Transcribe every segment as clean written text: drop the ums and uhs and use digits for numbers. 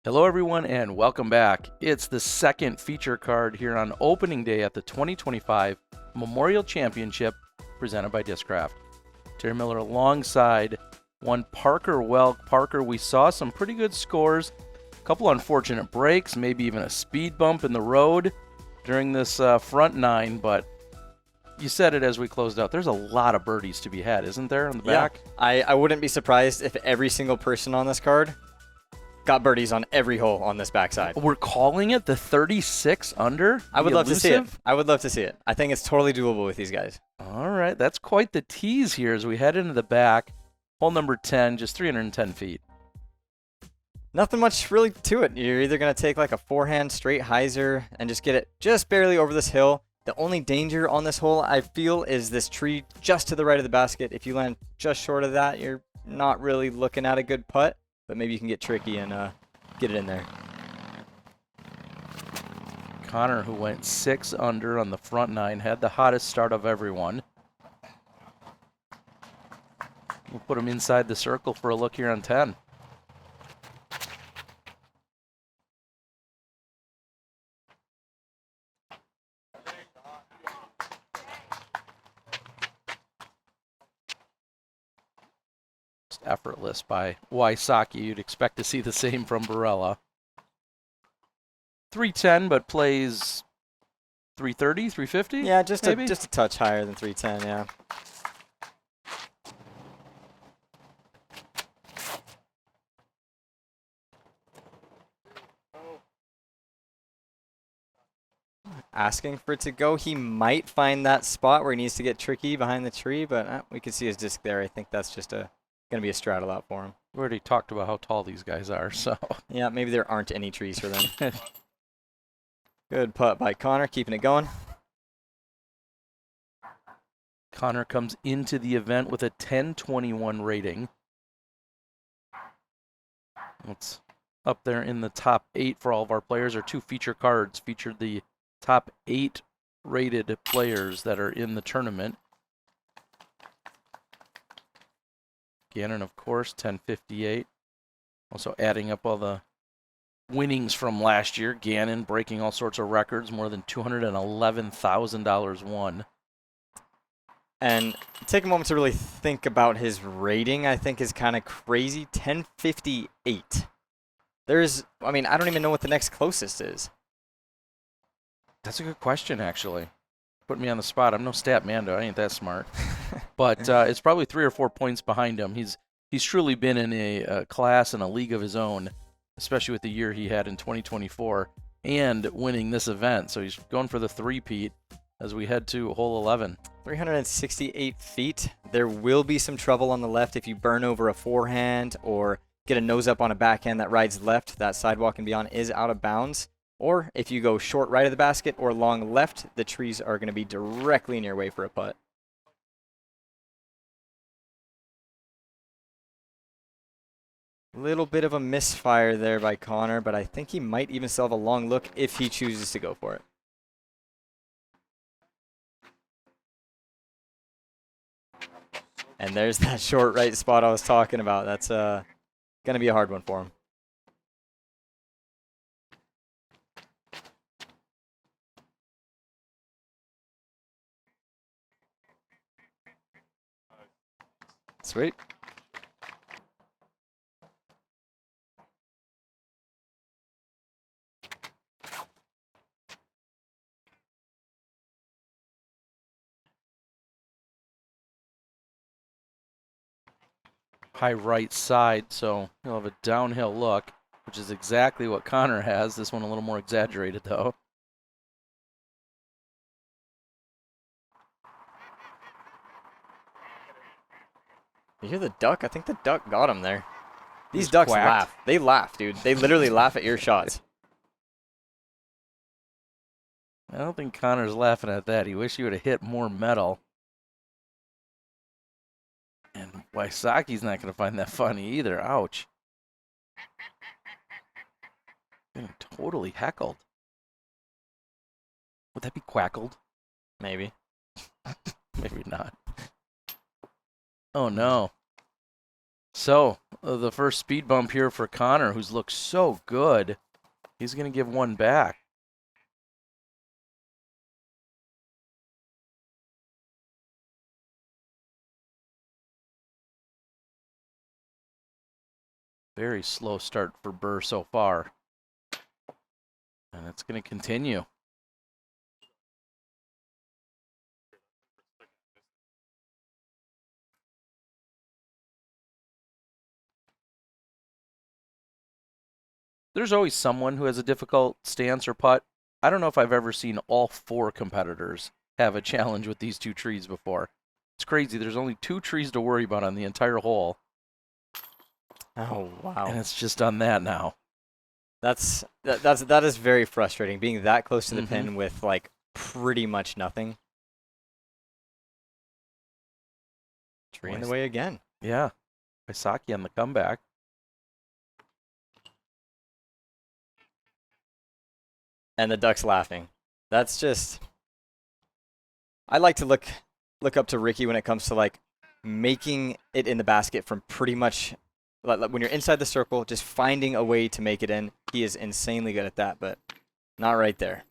Hello everyone and welcome back. It's the second feature card here on opening day at the 2025 Memorial Championship presented by Discraft. Terry Miller alongside one Parker Welck. Parker, we saw some pretty good scores, a couple unfortunate breaks, maybe even a speed bump in the road during this front nine, but you said it as we closed out. There's a lot of birdies to be had, isn't there, on the back? I wouldn't be surprised if every single person on this card got birdies on every hole on this backside. We're calling it the 36 under? I would love to see it. I would love to see it. I think it's totally doable with these guys. All right, that's quite the tease here as we head into the back. Hole number 10, just 310 feet. Nothing much really to it. You're either going to take like a forehand straight hyzer and just get it just barely over this hill. The only danger on this hole, I feel, is this tree just to the right of the basket. If you land just short of that, you're not really looking at a good putt, but maybe you can get tricky and get it in there. Connor, who went 6 under on the front nine, had the hottest start of everyone. We'll put him inside the circle for a look here on 10. Effortless by Wysocki. You'd expect to see the same from Barela. 310, but plays 330, 350? Yeah, just maybe? just a touch higher than 310, yeah. Asking for it to go. He might find that spot where he needs to get tricky behind the tree, but we can see his disc there. I think that's just going to be a straddle out for him. We already talked about how tall these guys are, so. Yeah, maybe there aren't any trees for them. Good putt by Connor, keeping it going. Connor comes into the event with a 1021 rating. It's up there in the top 8 for all of our players. Our 2 feature cards featured the top 8 rated players that are in the tournament. Gannon, of course, 1058. Also adding up all the winnings from last year. Gannon breaking all sorts of records, more than $211,000 won. And take a moment to really think about his rating, I think is kind of crazy. 1058. I don't even know what the next closest is. That's a good question, actually. Put me on the spot. I'm no stat mando. I ain't that smart. But it's probably 3 or 4 points behind him. He's truly been in a class and a league of his own, especially with the year he had in 2024 and winning this event. So he's going for the three-peat as we head to hole 11. 368 feet. There will be some trouble on the left if you burn over a forehand or get a nose up on a backhand that rides left. That sidewalk and beyond is out of bounds. Or if you go short right of the basket or long left, the trees are going to be directly in your way for a putt. Little bit of a misfire there by Connor, but I think he might even still have a long look if he chooses to go for it. And there's that short right spot I was talking about. That's going to be a hard one for him. Sweet. High right side, so he'll have a downhill look, which is exactly what Connor has. This one a little more exaggerated, though. You hear the duck? I think the duck got him there. These ducks quacked. laugh. They laugh, dude. They literally laugh at your shots. I don't think Connor's laughing at that. He wished he would have hit more metal. And Wysocki's not going to find that funny either. Ouch. Getting totally heckled. Would that be quackled? Maybe. Maybe not. Oh, no. So, the first speed bump here for Connor, who's looked so good. He's going to give one back. Very slow start for Buhr so far. And it's going to continue. There's always someone who has a difficult stance or putt. I don't know if I've ever seen all 4 competitors have a challenge with these 2 trees before. It's crazy. There's only 2 trees to worry about on the entire hole. Oh, wow. And it's just on that now. That is very frustrating, being that close to the pin with like pretty much nothing. Tree in the way again. Yeah. Wysocki on the comeback. And the duck's laughing. That's just... I like to look up to Ricky when it comes to like making it in the basket from pretty much... Like when you're inside the circle, just finding a way to make it in. He is insanely good at that, but not right there.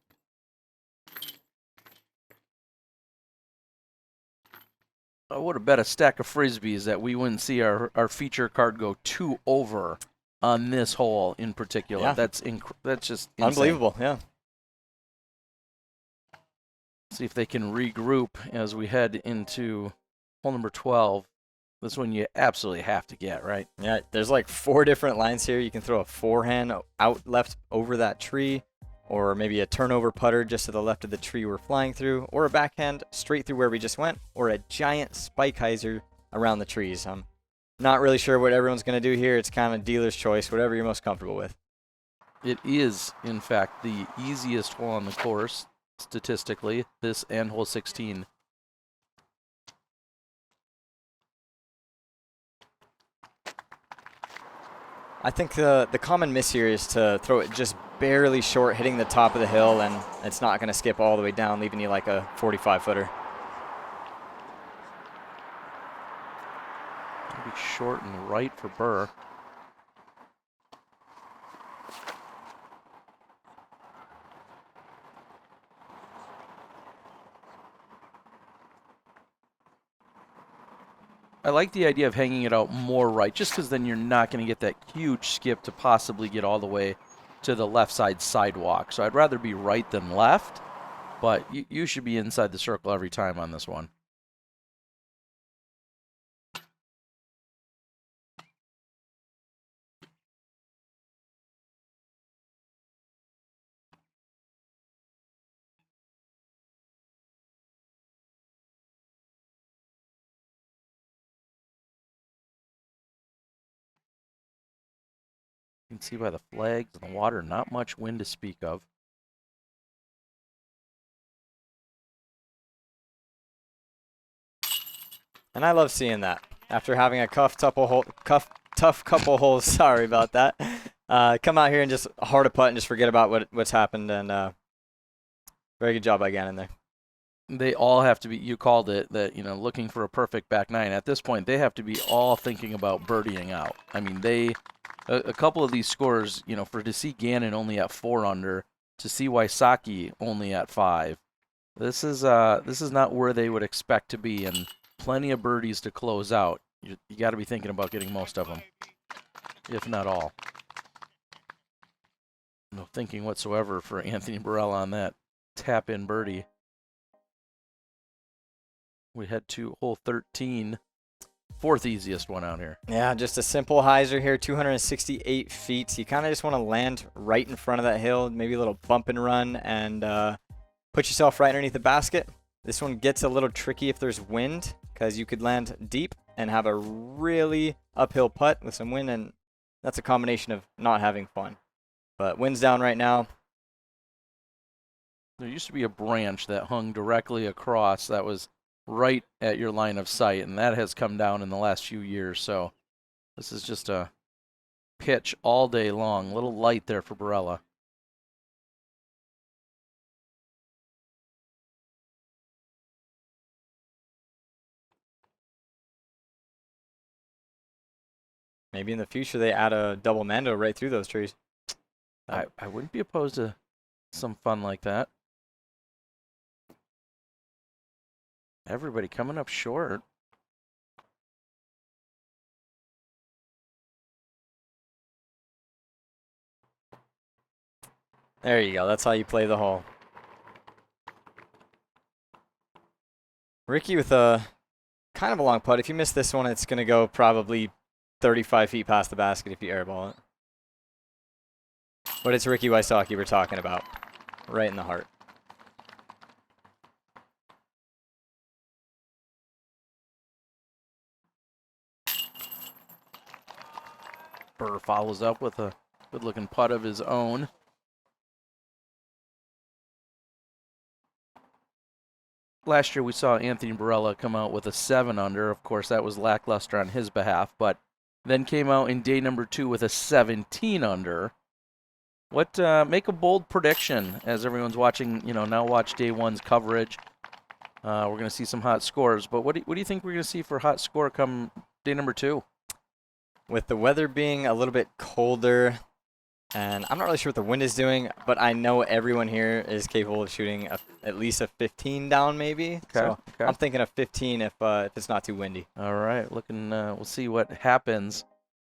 I would have bet a stack of Frisbees that we wouldn't see our feature card go 2 over on this hole in particular. Yeah. That's just insane. Unbelievable, yeah. See if they can regroup as we head into hole number 12. This one you absolutely have to get, right? Yeah, there's like 4 different lines here. You can throw a forehand out left over that tree, or maybe a turnover putter just to the left of the tree we're flying through, or a backhand straight through where we just went, or a giant spike hyzer around the trees. I'm not really sure what everyone's going to do here. It's kind of dealer's choice, whatever you're most comfortable with. It is, in fact, the easiest hole on the course, statistically, this and hole 16. I think the common miss here is to throw it just barely short, hitting the top of the hill, and it's not going to skip all the way down, leaving you like a 45-footer. It'll be short and right for Buhr. I like the idea of hanging it out more right, just because then you're not going to get that huge skip to possibly get all the way to the left side sidewalk. So I'd rather be right than left, but you should be inside the circle every time on this one. You can see by the flags and the water, not much wind to speak of. And I love seeing that. After having a tough couple holes, sorry about that, come out here and just hard a putt and just forget about what's happened. And very good job by Gannon there. They all have to be, you called it, that, looking for a perfect back nine. At this point, they have to be all thinking about birdieing out. I mean, a couple of these scores, to see Gannon only at 4 under, to see Wysocki only at 5, this is not where they would expect to be, and plenty of birdies to close out. You got to be thinking about getting most of them, if not all. No thinking whatsoever for Anthony Barela on that tap-in birdie. We head to hole 13, 4th easiest one out here. Yeah, just a simple hyzer here, 268 feet. So you kind of just want to land right in front of that hill, maybe a little bump and run, and put yourself right underneath the basket. This one gets a little tricky if there's wind, because you could land deep and have a really uphill putt with some wind, and that's a combination of not having fun. But wind's down right now. There used to be a branch that hung directly across that was right at your line of sight, and that has come down in the last few years. So this is just a pitch all day long. A little light there for Barela. Maybe in the future they add a double Mando right through those trees. I wouldn't be opposed to some fun like that. Everybody coming up short. There you go. That's how you play the hole. Ricky with a kind of a long putt. If you miss this one, it's going to go probably 35 feet past the basket if you airball it. But it's Ricky Wysocki we're talking about. Right in the heart. Buhr follows up with a good-looking putt of his own. Last year we saw Anthony Barela come out with a 7 under. Of course, that was lackluster on his behalf, but then came out in day number 2 with a 17 under. What make a bold prediction as everyone's watching, now watch day 1's coverage. We're going to see some hot scores, but what do you think we're going to see for hot score come day number 2? With the weather being a little bit colder, and I'm not really sure what the wind is doing, but I know everyone here is capable of shooting at least a 15 down, maybe. Okay. So I'm thinking of 15 if it's not too windy. All right, we'll see what happens.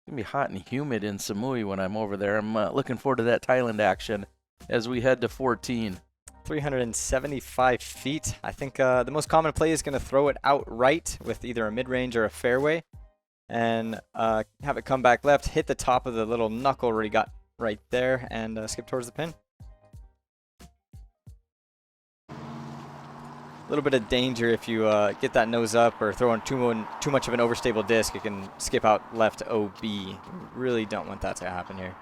It's going to be hot and humid in Samui when I'm over there. I'm looking forward to that Thailand action as we head to 14. 375 feet. I think the most common play is going to throw it outright with either a mid-range or a fairway and have it come back left, hit the top of the little knuckle where he got right there, and skip towards the pin. A little bit of danger if you get that nose up or throw in too much of an overstable disc. It can skip out left OB. Really don't want that to happen here.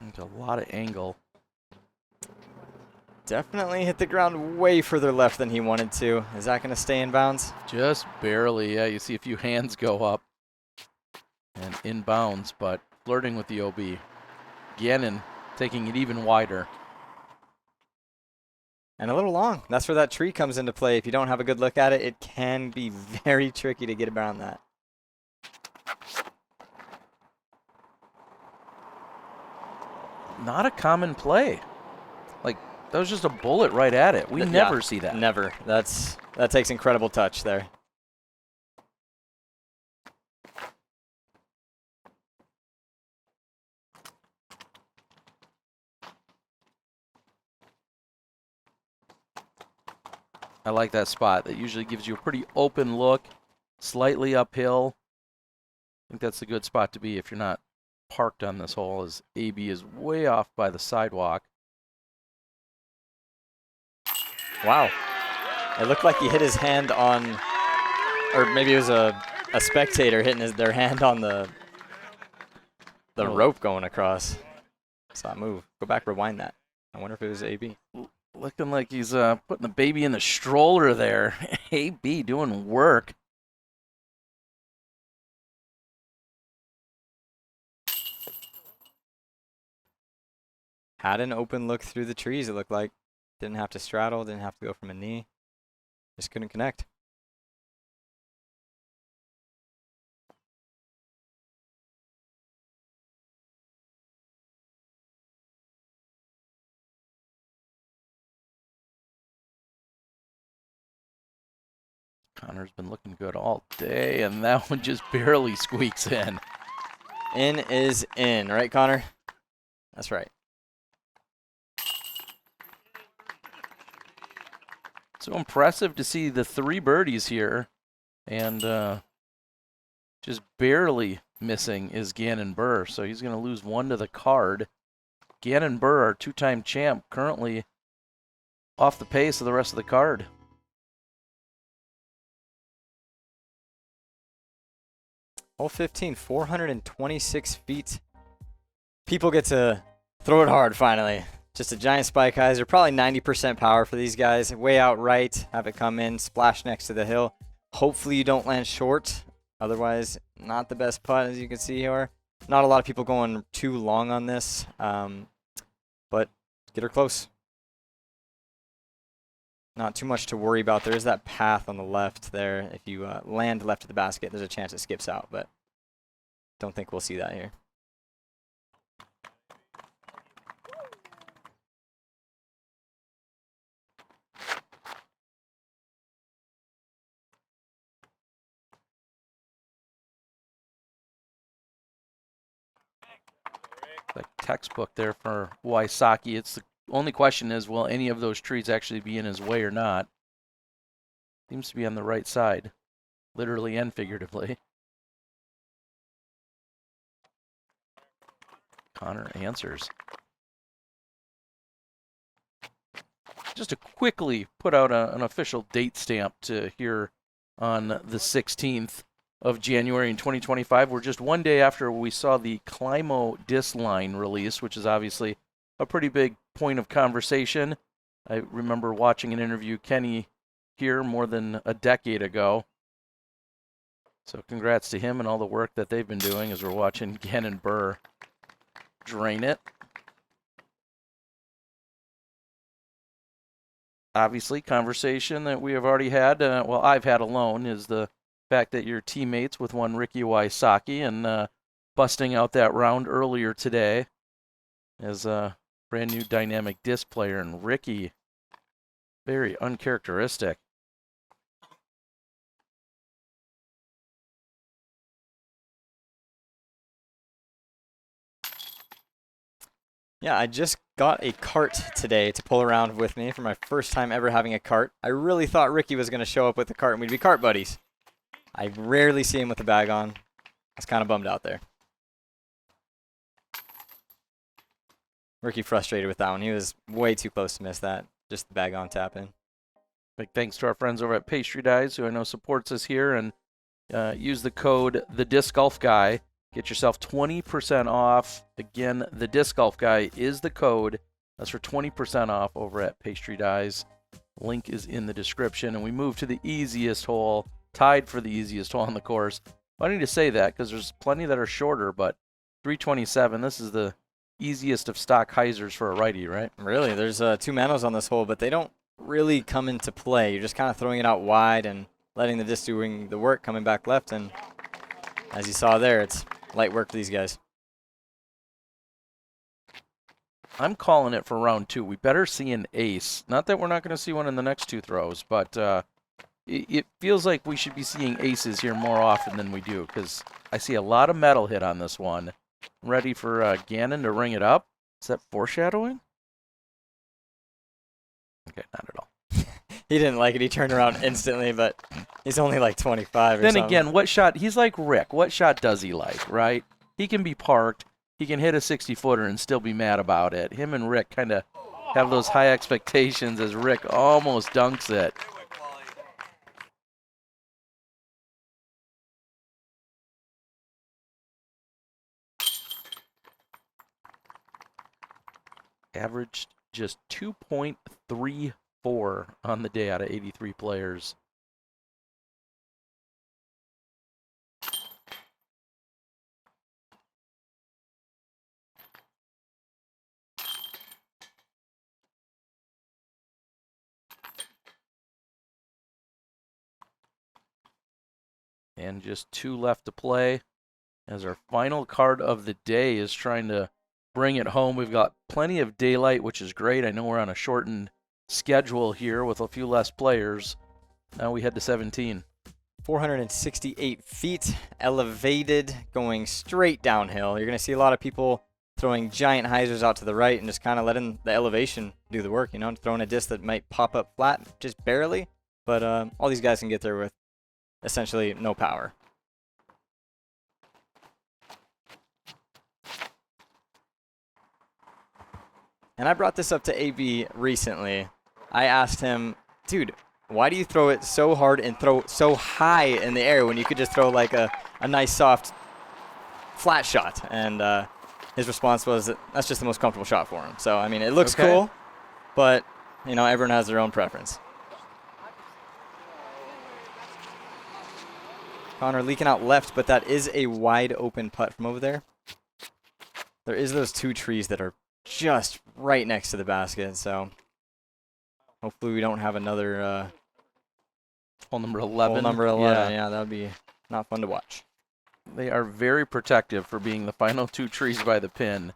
There's a lot of angle. Definitely hit the ground way further left than he wanted to. Is that going to stay in bounds? Just barely, yeah. You see a few hands go up and in bounds, but flirting with the OB. Gannon taking it even wider. And a little long. That's where that tree comes into play. If you don't have a good look at it, it can be very tricky to get around that. Not a common play. Like, that was just a bullet right at it. We never see that. Never. That takes incredible touch there. I like that spot. That usually gives you a pretty open look, slightly uphill. I think that's a good spot to be if you're not parked on this hole, as AB is way off by the sidewalk. Wow. It looked like he hit his hand on, or maybe it was a spectator hitting their hand on the rope going across. Saw that move. Go back, rewind that. I wonder if it was AB. Looking like he's putting the baby in the stroller there. AB doing work. Had an open look through the trees, it looked like. Didn't have to straddle, didn't have to go from a knee. Just couldn't connect. Connor's been looking good all day, and that one just barely squeaks in. In is in, right, Connor? That's right. So impressive to see the 3 birdies here, and just barely missing is Gannon Buhr. So he's going to lose 1 to the card. Gannon Buhr, our 2-time champ, currently off the pace of the rest of the card. Hole 15, 426 feet. People get to throw it hard finally. Just a giant spike hyzer, probably 90% power for these guys. Way out right, have it come in, splash next to the hill. Hopefully you don't land short. Otherwise, not the best putt, as you can see here. Not a lot of people going too long on this, but get her close. Not too much to worry about. There is that path on the left there. If you land left of the basket, there's a chance it skips out, but don't think we'll see that here. Like textbook there for Wysocki. It's the only question is, will any of those trees actually be in his way or not? Seems to be on the right side, literally and figuratively. Connor answers. Just to quickly put out an official date stamp to here on the 16th of January in 2025. We're just one day after we saw the Climo disc line release, which is obviously a pretty big point of conversation. I remember watching an interview Kenny here more than a decade ago. So congrats to him and all the work that they've been doing as we're watching Gannon Buhr drain it. Obviously, conversation that we have already had, well, I've had alone, is the fact that you're teammates with one Ricky Wysocki and busting out that round earlier today as a brand new dynamic disc player. And Ricky, very uncharacteristic. Yeah, I just got a cart today to pull around with me for my first time ever having a cart. I really thought Ricky was going to show up with the cart and we'd be cart buddies. I rarely see him with the bag on. I was kind of bummed out there. Ricky frustrated with that one. He was way too close to miss that. Just the bag on tap in. Big thanks to our friends over at Pastry Dyes, who I know supports us here, and use the code TheDiscGolfGuy. Get yourself 20% off. Again, the Disc Golf Guy is the code. That's for 20% off over at Pastry Dyes. Link is in the description. And we move to the easiest hole, tied for the easiest hole on the course. I need to say that because there's plenty that are shorter, but 327, this is the easiest of stock hyzers for a righty, right? Really, there's two manos on this hole, but they don't really come into play. You're just kind of throwing it out wide and letting the disc doing the work, coming back left. And as you saw there, it's light work for these guys. I'm calling it for round two. We better see an ace. Not that we're not going to see one in the next two throws, but it feels like we should be seeing aces here more often than we do because I see a lot of metal hit on this one. I'm ready for Gannon to ring it up. Is that foreshadowing? Okay, not at all. He didn't like it. He turned around instantly, but he's only like 25 or then something. Again, what shot? He's like Rick. What shot does he like, right? He can be parked. He can hit a 60-footer and still be mad about it. Him and Rick kind of have those high expectations as Rick almost dunks it. Averaged just 2.34 on the day out of 83 players. And just two left to play as our final card of the day is trying to bring it home. We've got plenty of daylight, which is great. I know we're on a shortened schedule here with a few less players. Now we head to 17. 468 feet, elevated, going straight downhill. You're going to see a lot of people throwing giant hyzers out to the right and just kind of letting the elevation do the work, you know, throwing a disc that might pop up flat just barely. But all these guys can get there with essentially no power. And I brought this up to AB recently. I asked him, dude, why do you throw it so hard and throw so high in the air when you could just throw like a nice soft flat shot? And his response was that that's just the most comfortable shot for him. So, I mean, it looks cool, but, you know, everyone has their own preference. Connor leaking out left, but that is a wide open putt from over there. There is those two trees that are just right next to the basket, so Hopefully we don't have another hole number 11. hole number 11. Yeah, that would be not fun to watch. They are very protective for being the final 2 trees by the pin.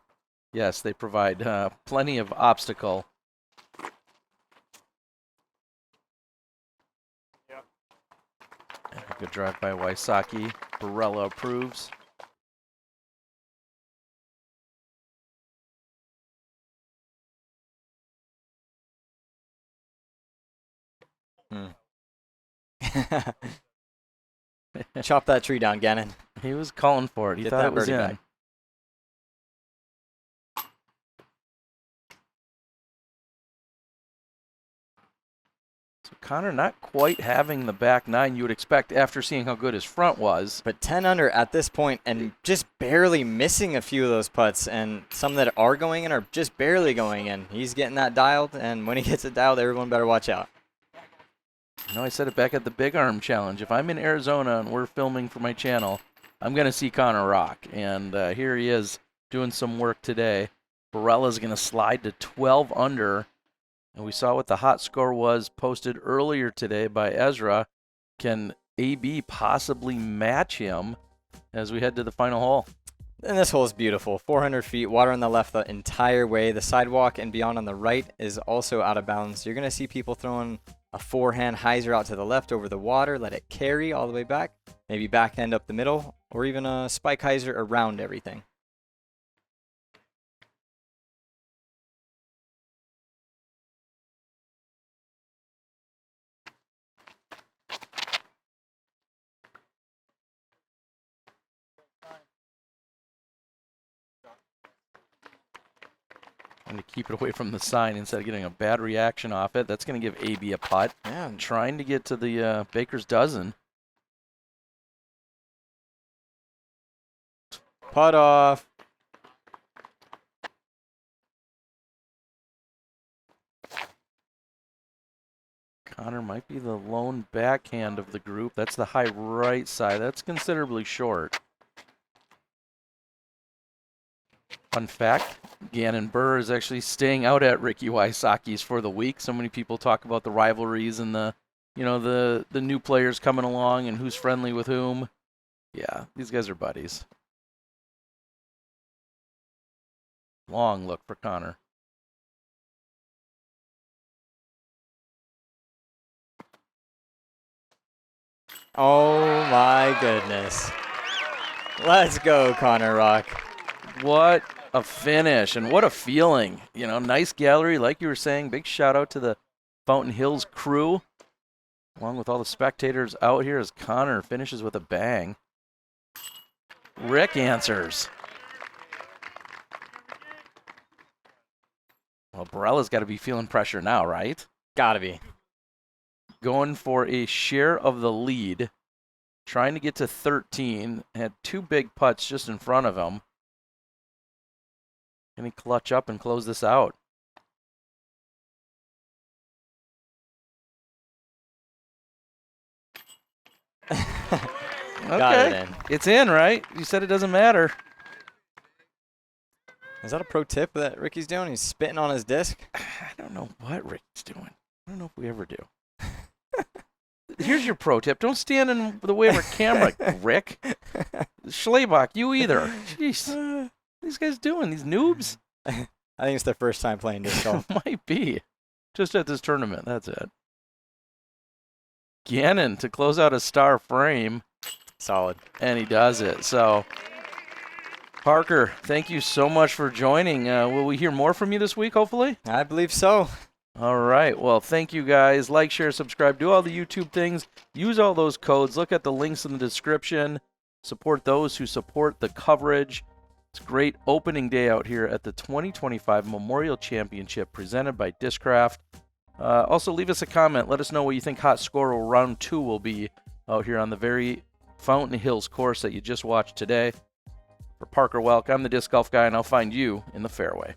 Yes, they provide plenty of obstacle. Yep. A good drive by Wysocki. Barela approves. Chop that tree down, Gannon. He was calling for it. He Get thought that it was birdie in. back. So Connor not quite having the back 9 you would expect after seeing how good his front was. But 10 under at this point and just barely missing a few of those putts, and some that are going in are just barely going in. He's getting that dialed, and when he gets it dialed, everyone better watch out. You know, I said it back at the Big Arm Challenge. If I'm in Arizona and we're filming for my channel, I'm going to see Connor rock. And here he is doing some work today. Barela's going to slide to 12 under. And we saw what the hot score was posted earlier today by Ezra. Can AB possibly match him as we head to the final hole? And this hole is beautiful. 400 feet, water on the left the entire way. The sidewalk and beyond on the right is also out of bounds. You're going to see people throwing a forehand hyzer out to the left over the water, let it carry all the way back, maybe backhand up the middle, or even a spike hyzer around everything. And to keep it away from the sign instead of getting a bad reaction off it. That's going to give AB a putt. Yeah. Trying to get to the Baker's dozen. Putt off. Connor might be the lone backhand of the group. That's the high right side. That's considerably short. Fun fact, Gannon Buhr is actually staying out at Ricky Wysocki's for the week. So many people talk about the rivalries and the new players coming along and who's friendly with whom. Yeah, these guys are buddies. Long look for Connor. Oh my goodness. Let's go, Connor Rock. What a finish and what a feeling. You know, nice gallery, like you were saying. Big shout out to the Fountain Hills crew, along with all the spectators out here as Connor finishes with a bang. Rick answers. Well, Barela's got to be feeling pressure now, right? Gotta be. Going for a share of the lead, trying to get to 13. Had 2 big putts just in front of him. Can he clutch up and close this out? Got it in. It's in, right? You said it doesn't matter. Is that a pro tip that Ricky's doing? He's spitting on his disc? I don't know what Rick's doing. I don't know if we ever do. Here's your pro tip. Don't stand in the way of our camera, Rick. Schlebach, you either. Jeez. These guys doing? These noobs? I think it's their first time playing disc golf. Might be. Just at this tournament. That's it. Gannon to close out a star frame. Solid. And he does it. So, Parker, thank you so much for joining. Will we hear more from you this week, hopefully? I believe so. All right. Well, thank you guys. Like, share, subscribe. Do all the YouTube things. Use all those codes. Look at the links in the description. Support those who support the coverage. It's a great opening day out here at the 2025 Memorial Championship presented by Discraft. Also, leave us a comment. Let us know what you think hot score round 2 will be out here on the very Fountain Hills course that you just watched today. For Parker Welck, I'm the Disc Golf Guy, and I'll find you in the fairway.